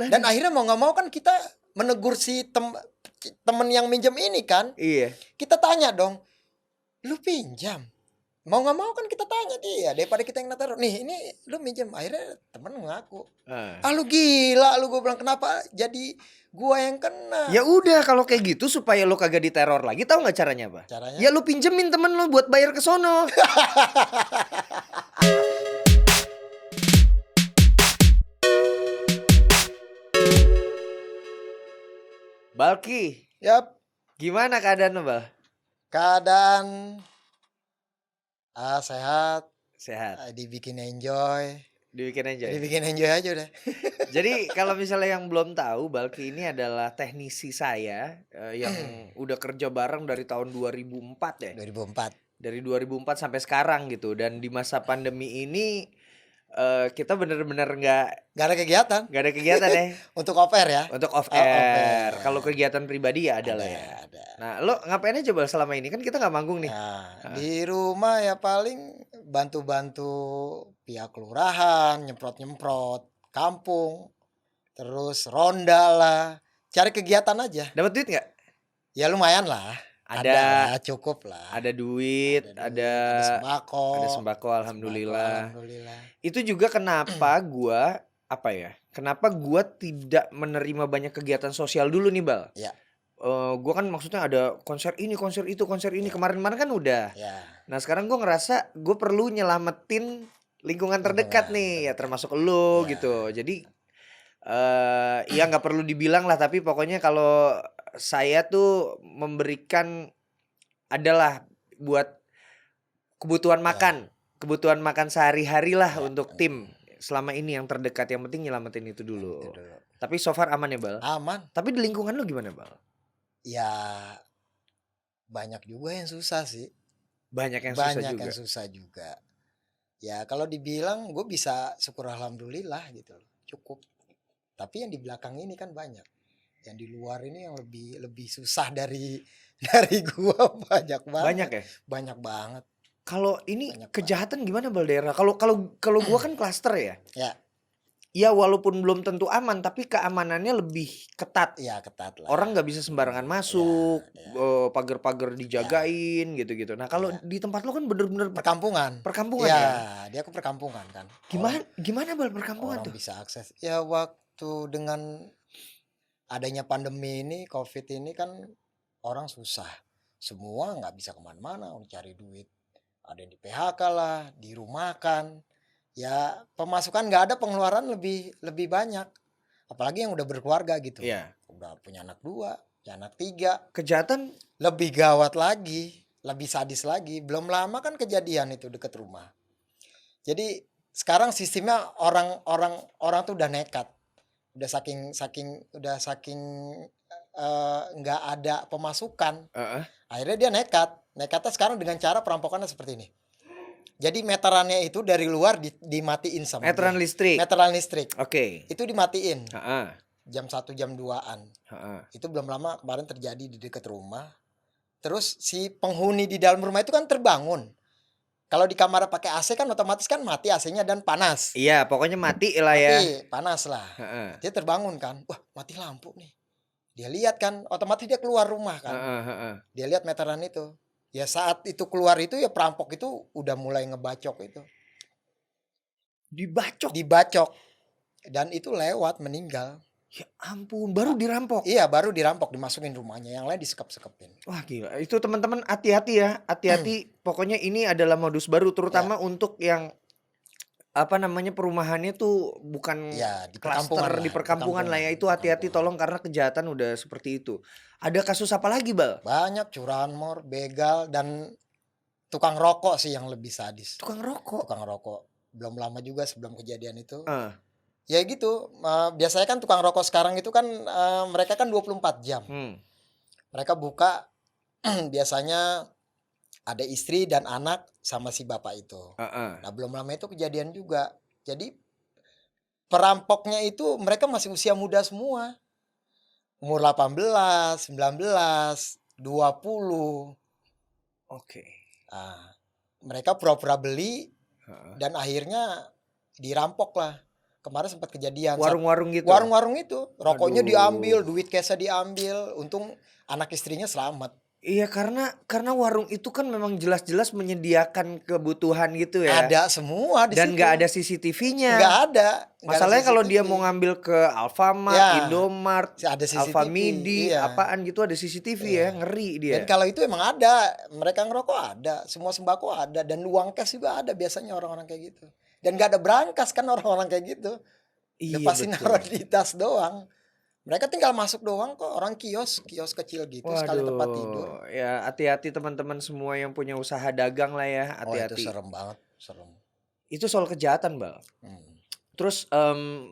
Dan akhirnya mau nggak mau kan kita menegur si temen yang minjem ini kan. Iya. Kita tanya dong, lu pinjam? Mau nggak mau kan kita tanya dia, daripada kita yang natar. Nih ini lu minjem. Akhirnya temen ngaku. Lu gila lu, gue bilang kenapa jadi gua yang kena. Ya udah kalau kayak gitu supaya lo kagak diteror lagi, tahu nggak caranya apa? Caranya? Ya lu pinjemin temen lo buat bayar ke sono. Balki, Yap, gimana keadaan lo, Bal? keadaan sehat, Sehat. dibikin enjoy. Dibikin aja. Dibikin enjoy aja udah. Jadi kalau misalnya yang belum tahu, Balki ini adalah teknisi saya yang udah kerja bareng dari tahun 2004 ya. 2004. Dari 2004 sampai sekarang gitu. Dan di masa pandemi ini kita bener-bener nggak Gak ada kegiatan. ada kegiatan ya. Untuk off air ya. Untuk off Oh, air. off air. Kalau kegiatan pribadi ya ada lah ya. Ada. Nah, lo ngapain aja Bal selama ini? Kan kita nggak manggung nih. Nah, di rumah ya paling bantu-bantu pihak kelurahan, nyemprot-nyemprot kampung, terus ronda lah, cari kegiatan aja. Dapat duit nggak? Ya lumayan lah. Ada lah, cukup lah. Ada duit, ada sembako. Ada sembako, alhamdulillah. Alhamdulillah. Itu juga kenapa gua Kenapa gua tidak menerima banyak kegiatan sosial dulu nih, Bal? Ya. Gua kan maksudnya ada konser ini, konser itu, konser ini. Kemarin-kemarin kan udah. Ya. Nah, sekarang gua ngerasa gua perlu nyelamatin lingkungan terdekat nih, ya termasuk lo gitu. Jadi ya nggak perlu dibilang lah, tapi pokoknya kalau saya tuh memberikan adalah buat kebutuhan makan sehari-hari lah untuk tim selama ini yang terdekat. Yang penting nyelamatin itu dulu. Tapi so far aman ya, Bal? Aman. Tapi di lingkungan lu gimana, Bal? Ya banyak juga yang susah sih. Banyak yang susah juga. Ya kalau dibilang gue bisa syukur alhamdulillah gitu loh, cukup. Tapi yang di belakang ini kan banyak. Yang di luar ini yang lebih susah dari gua banyak banget. Banyak ya? Banyak banget. Kalau ini banyak kejahatan banget. Gimana, Bal, daerah? Kalau gua kan klaster ya. Ya. Ya walaupun belum tentu aman, tapi keamanannya lebih ketat. Ya ketat lah. Orang nggak bisa sembarangan masuk, pagar-pagar dijagain gitu-gitu. Nah kalau di tempat lo kan bener-bener perkampungan ya. Dia ke perkampungan kan. Gimana Bal perkampungan orang tuh? Bisa akses. Ya waktu dengan adanya pandemi ini, COVID ini kan orang susah. Semua nggak bisa kemana-mana, cari duit. Ada yang di PHK lah, dirumahkan. Ya pemasukan nggak ada, pengeluaran lebih banyak. Apalagi yang udah berkeluarga gitu. Iya. Udah punya anak 2, punya anak 3. Kejahatan lebih gawat lagi, lebih sadis lagi. Belum lama kan kejadian itu deket rumah. Jadi sekarang sistemnya orang tuh udah nekat. Udah saking nggak ada pemasukan. Akhirnya dia nekatnya sekarang dengan cara perampokannya seperti ini. Jadi meterannya itu dari luar dimatiin sama meteran listrik. Oke. Itu dimatiin. Jam 1 jam 2-an. Itu belum lama kemarin terjadi di dekat rumah. Terus si penghuni di dalam rumah itu kan terbangun. Kalau di kamar pakai AC kan otomatis kan mati AC-nya dan panas. Iya, pokoknya mati lah ya. Mati, panas lah. Dia terbangun kan. Wah, mati lampu nih. Dia lihat kan, otomatis dia keluar rumah kan. Dia lihat meteran itu. Ya saat itu keluar itu ya perampok itu udah mulai ngebacok itu. Dibacok. Dan itu lewat, meninggal. Ya ampun, baru dirampok. Iya, baru dirampok, dimasukin rumahnya, yang lain disekep-sekepin. Wah gila, itu teman-teman hati-hati ya, hati-hati. Pokoknya ini adalah modus baru, terutama untuk yang perumahannya tuh bukan ya, di perkampungan lah ya. Itu hati-hati tolong, karena kejahatan udah seperti itu. Ada kasus apa lagi, Bal? Banyak, curanmor, begal, dan tukang rokok sih yang lebih sadis. Tukang rokok. Belum lama juga sebelum kejadian itu. Ya gitu, biasanya kan tukang rokok sekarang itu kan mereka kan 24 jam. Mereka buka biasanya ada istri dan anak sama si bapak itu. Nah belum lama itu kejadian juga. Jadi perampoknya itu mereka masih usia muda semua. Umur 18, 19, 20. Oke. Mereka pura-pura beli dan akhirnya dirampok lah. kemarin sempat kejadian. Warung-warung gitu. Warung-warung itu, rokoknya Aduh. diambil, duit cashnya diambil. Untung anak istrinya selamat. Iya, karena warung itu kan memang jelas-jelas menyediakan kebutuhan gitu ya. Ada semua di Dan situ. nggak ada CCTV-nya. Nggak ada. Masalahnya kalau dia CCTV. mau ngambil ke Alfamart, Ya, Indomart, ada CCTV. Alfamidi, Iya. apaan gitu ada CCTV ya, ngeri dia. Dan kalau itu emang ada, mereka ngerokok ada, semua sembako ada, dan uang cash juga ada biasanya orang-orang kayak gitu. Dan nggak ada berangkas kan orang-orang kayak gitu. Iya, Pasti betul. naruh di tas doang. Mereka tinggal masuk doang kok, orang kios kecil gitu, sekali tempat tidur. Ya hati-hati teman-teman semua yang punya usaha dagang lah ya, Oh itu hati-hati. serem banget, serem. Itu soal kejahatan, Bal. Terus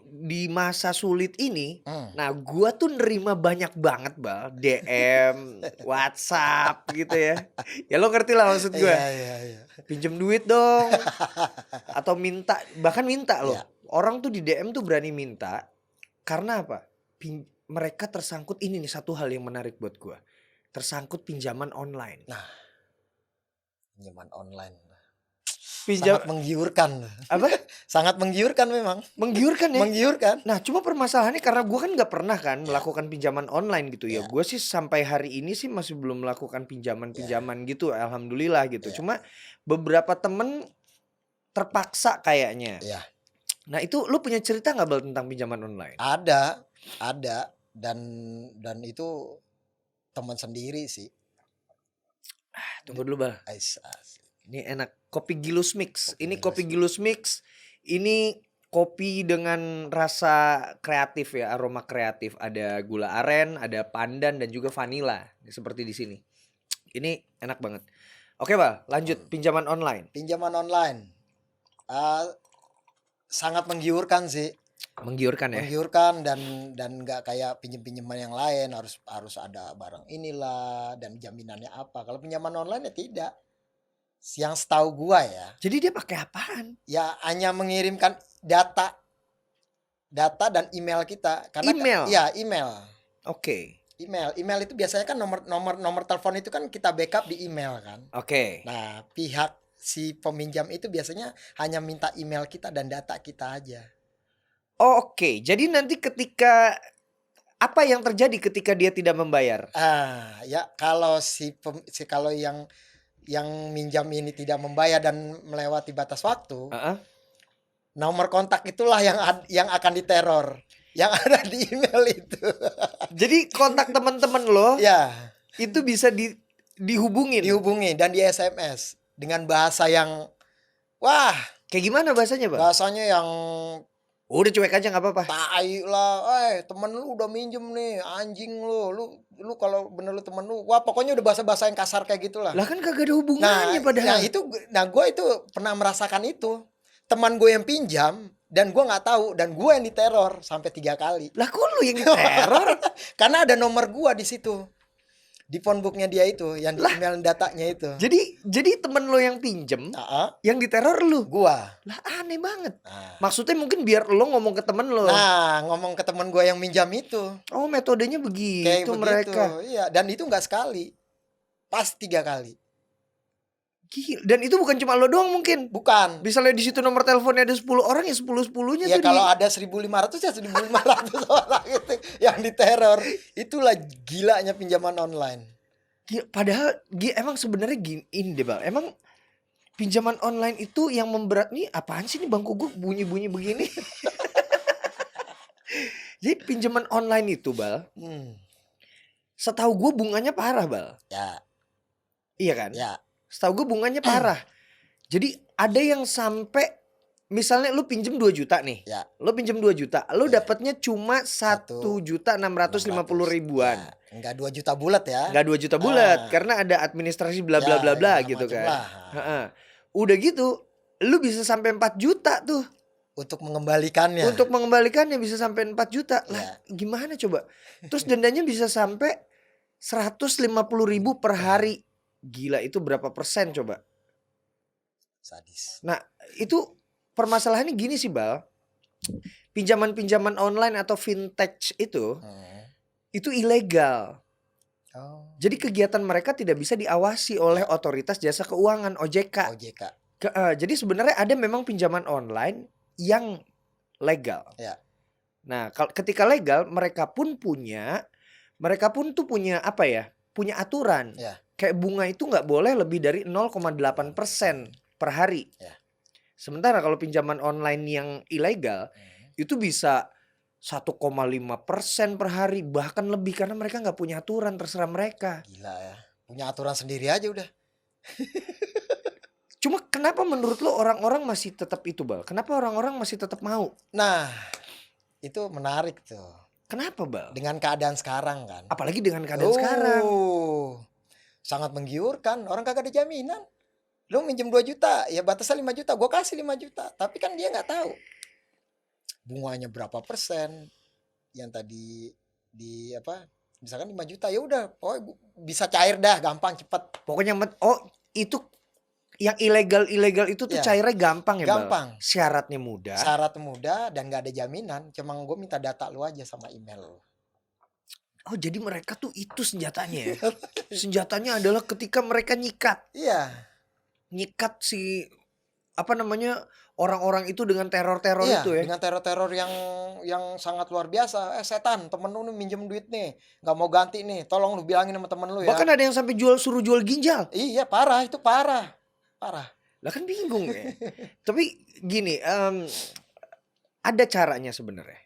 di masa sulit ini, nah gua tuh nerima banyak banget, Bal, DM, WhatsApp gitu ya. Ya lo ngerti lah maksud gue. Iya. Pinjem duit dong. Atau bahkan minta loh. Iya. Orang tuh di DM tuh berani minta karena apa? Mereka tersangkut, ini nih satu hal yang menarik buat gua. Tersangkut pinjaman online. Nah, pinjaman online. Sangat menggiurkan. Apa? Sangat menggiurkan memang. Menggiurkan ya? Menggiurkan. Nah cuma permasalahannya karena gue kan gak pernah kan melakukan pinjaman online gitu ya. Gue sih sampai hari ini sih masih belum melakukan pinjaman gitu. Alhamdulillah gitu. Cuma beberapa temen terpaksa kayaknya. Nah itu lu punya cerita gak, Bal, tentang pinjaman online? Ada. Dan itu teman sendiri sih. Tunggu dulu, Bal. Ini enak, kopi Gilus Mix. Ini kopi Gilus Mix. Ini kopi dengan rasa kreatif ya, aroma kreatif. Ada gula aren, ada pandan dan juga vanila. Seperti di sini. Ini enak banget. Oke, Bal, lanjut pinjaman online. Pinjaman online. Sangat menggiurkan sih. Menggiurkan ya. Menggiurkan dan nggak kayak pinjaman yang lain harus ada barang inilah dan jaminannya apa. Kalau pinjaman online ya tidak. Yang setahu gua ya. Jadi dia pakai apaan? Ya hanya mengirimkan data dan email kita. Karena email. Email. Oke. Email itu biasanya kan nomor telepon itu kan kita backup di email kan. Oke. Nah, pihak si peminjam itu biasanya hanya minta email kita dan data kita aja. Oke. Jadi nanti ketika apa yang terjadi ketika dia tidak membayar? Ya kalau kalau yang minjam ini tidak membayar dan melewati batas waktu, nomor kontak itulah yang akan diteror, yang ada di email itu. Jadi kontak teman-teman lo, itu bisa dihubungin dan di SMS dengan bahasa yang kayak gimana bahasanya, Bang? Bahasanya yang udah cuek aja nggak apa-apa. Tai lah, temen lu udah minjem nih, anjing lu kalau bener lu temen lu, pokoknya udah bahasa-bahasa yang kasar kayak gitulah. Lah kan kagak ada hubungannya padahal. Gue itu pernah merasakan itu. Teman gue yang pinjam dan gue nggak tahu dan gue yang diteror sampai 3 kali. Lah kok lu yang diteror? Karena ada nomor gue di situ. Di phonebooknya dia itu, yang di email datanya itu. Jadi temen lo yang pinjem, yang diteror lu. Gua. Lah aneh banget. Maksudnya mungkin biar lo ngomong ke temen lo. Nah, ngomong ke temen gua yang minjam itu. Oh, metodenya begitu kayak mereka. Begitu. Iya, dan itu nggak sekali. Pas 3 kali. Gila. Dan itu bukan cuma lo doang mungkin. Bukan. Misalnya di situ nomor teleponnya ada 10 orang ya 10-10-nya ya tuh. Ya kalau ada 1.500 ya 1.500 orang itu yang diteror. Itulah gilanya pinjaman online. Gila, padahal emang sebenarnya gini deh, Bang. Emang pinjaman online itu yang memberat nih apaan sih nih bangku gue bunyi-bunyi begini? Jadi pinjaman online itu, Bal. Setahu gue bunganya parah, Bal. Ya. Iya kan? Ya. Setahu gue bunganya parah. Jadi ada yang sampai misalnya lu pinjem 2 juta nih. Ya. Lu pinjem 2 juta, lu dapatnya cuma 1.650.000-an. Ya. Enggak 2 juta bulat ya. Enggak 2 juta bulat karena ada administrasi bla bla bla bla gitu kan. Udah gitu, lu bisa sampai 4 juta tuh. Untuk mengembalikannya. Untuk mengembalikannya bisa sampai 4 juta. Lah, gimana coba? Terus dendanya bisa sampai 150.000 per hari. Gila, itu berapa persen coba? Sadis. Nah, itu permasalahannya gini sih, Bal. Pinjaman-pinjaman online atau fintech itu ilegal. Jadi kegiatan mereka tidak bisa diawasi oleh otoritas jasa keuangan OJK. Jadi sebenarnya ada memang pinjaman online yang legal. Ya. Nah, ketika legal mereka pun tuh punya apa ya? Punya aturan. Ya. Kayak bunga itu nggak boleh lebih dari 0,8% per hari. Ya. Sementara kalau pinjaman online yang ilegal itu bisa 1,5% per hari, bahkan lebih, karena mereka nggak punya aturan, terserah mereka. Gila ya. Punya aturan sendiri aja udah. Cuma kenapa menurut lo orang-orang masih tetap itu, Bal? Kenapa orang-orang masih tetap mau? Nah, itu menarik tuh. Kenapa, Bal? Dengan keadaan sekarang kan. Apalagi dengan keadaan sekarang. Sangat menggiurkan. Orang kagak ada jaminan. Lu minjem 2 juta, ya batasnya 5 juta. Gue kasih 5 juta. Tapi kan dia nggak tahu bunganya berapa persen. Yang tadi misalkan 5 juta, ya udah, bisa cair dah, gampang, cepet. Pokoknya itu yang ilegal itu tuh cairnya gampang ya, gampang. Bal? Syaratnya mudah. Syaratnya mudah dan nggak ada jaminan. Cuma gue minta data lu aja sama email lu. Oh, jadi mereka tuh itu senjatanya ya. Senjatanya adalah ketika mereka nyikat. Iya. Nyikat si orang-orang itu dengan teror-teror itu ya. Dengan teror-teror yang sangat luar biasa. Setan, temen lu nih minjem duit nih, nggak mau ganti nih, tolong lu bilangin sama temen lu ya. Bahkan ada yang sampai suruh jual ginjal. Iya, parah, itu parah. Lah kan bingung ya. Tapi gini, ada caranya sebenarnya.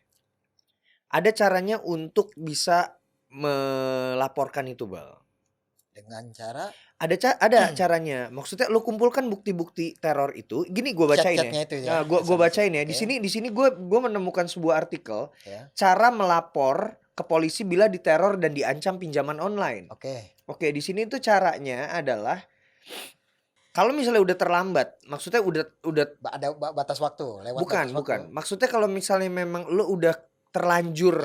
Ada caranya untuk bisa melaporkan itu, Bal. Dengan cara? Ada caranya. Maksudnya lo kumpulkan bukti-bukti teror itu. Gini gue bacain ya. Itu ya. Gue bacain ya. Di sini gue menemukan sebuah artikel. Cara melapor ke polisi bila diteror dan diancam pinjaman online. Oke, di sini tuh caranya adalah kalau misalnya udah terlambat, maksudnya udah ada batas waktu, lewat bukan. waktu. Maksudnya kalau misalnya memang lo udah terlanjur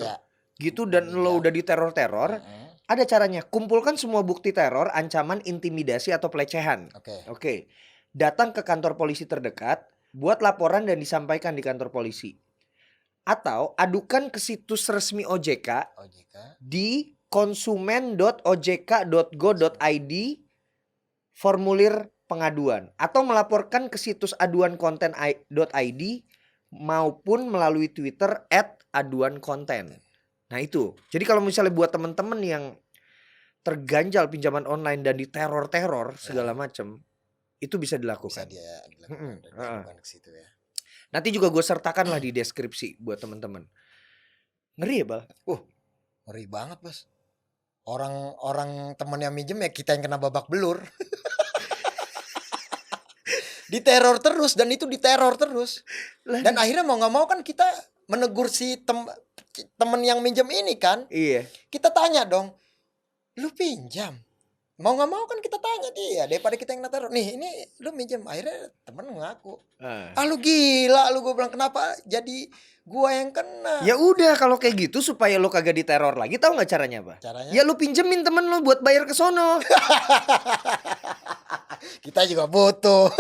gitu dan lo udah diteror-teror, ada caranya. Kumpulkan semua bukti teror, ancaman, intimidasi atau pelecehan. Oke. Datang ke kantor polisi terdekat, buat laporan dan disampaikan di kantor polisi. Atau adukan ke situs resmi OJK di konsumen.ojk.go.id formulir pengaduan, atau melaporkan ke situs aduankonten.id maupun melalui Twitter @aduankonten. Nah itu. Jadi kalau misalnya buat teman-teman yang terganjal pinjaman online dan diteror-teror segala macam, itu bisa dilakukan. Bisa dilakukan ke situ ya. Nanti juga gue sertakan lah di deskripsi buat teman-teman. Ngeri ya, Bal? Ngeri banget, Bos. Orang temen yang minjem ya kita yang kena babak belur. Diteror terus, dan itu diteror terus. Dan akhirnya mau nggak mau kan kita menegur si temen yang minjem ini kan. Iya. Kita tanya dong, lu pinjam, mau nggak mau kan kita tanya dia, daripada kita yang teror. Nih, ini lu minjem. Akhirnya temen ngaku, lu gila lu. Gue bilang, kenapa jadi gua yang kena? Ya udah, kalau kayak gitu supaya lu kagak diteror lagi, tahu nggak caranya apa? Ya lu pinjemin temen lu buat bayar ke sono. Kita juga butuh.